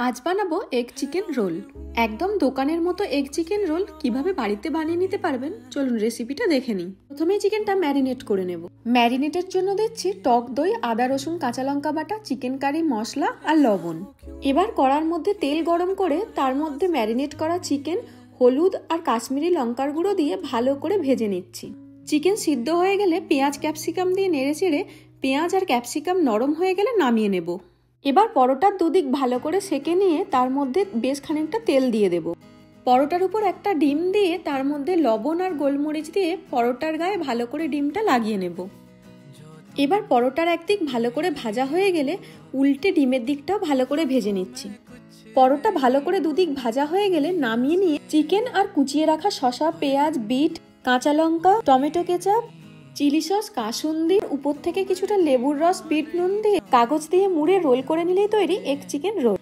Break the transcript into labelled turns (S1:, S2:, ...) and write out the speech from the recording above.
S1: আজ বানাবো egg chicken roll. একদম দোকানের মতো এগ চিকেন রোল কিভাবে বাড়িতে বানিয়ে নিতে পারবেন চলুন রেসিপিটা দেখে নিই। প্রথমেই চিকেনটা ম্যারিনেট করে নেব। ম্যারিনেটের জন্য দিচ্ছি টক দই, আদা রসুন কাঁচা লঙ্কা বাটা, চিকেন কারি মশলা আর লবণ। এবার কড়ার মধ্যে তেল গরম করে তার মধ্যে ম্যারিনেট করা চিকেন, হলুদ আর কাশ্মীরি লঙ্কার গুঁড়ো দিয়ে ভালো করে ভেজে নিচ্ছি। চিকেন সিদ্ধ হয়ে গেলে পেঁয়াজ ক্যাপসিকাম দিয়ে নেড়ে চেড়ে পেঁয়াজ আর ক্যাপসিকাম নরম হয়ে গেলে নামিয়ে নেব। এবার পরোটার দুদিক ভালো করে সেঁকে নিয়ে তার মধ্যে বেশ খানিকটা তেল দিয়ে দেব। পরোটার উপর একটা ডিম দিয়ে তার মধ্যে লবণ আর গোলমরিচ দিয়ে পরোটার গায়ে ভালো করে ডিমটা লাগিয়ে নেব। এবার পরোটার একদিক ভালো করে ভাজা হয়ে গেলে উল্টে ডিমের দিকটাও ভালো করে ভেজে নিচ্ছি। পরোটা ভালো করে দুদিক ভাজা হয়ে গেলে নামিয়ে নিয়ে চিকেন আর কুচিয়ে রাখা শসা, পেঁয়াজ, বিট, কাঁচা লঙ্কা, টমেটো কেচাপ, চিলি সস, কাসুন্দি, উপর থেকে কিছুটা লেবুর রস, বিট নুন দিয়ে কাগজ দিয়ে মুড়ে রোল করে নিলেই তৈরি এগ চিকেন রোল।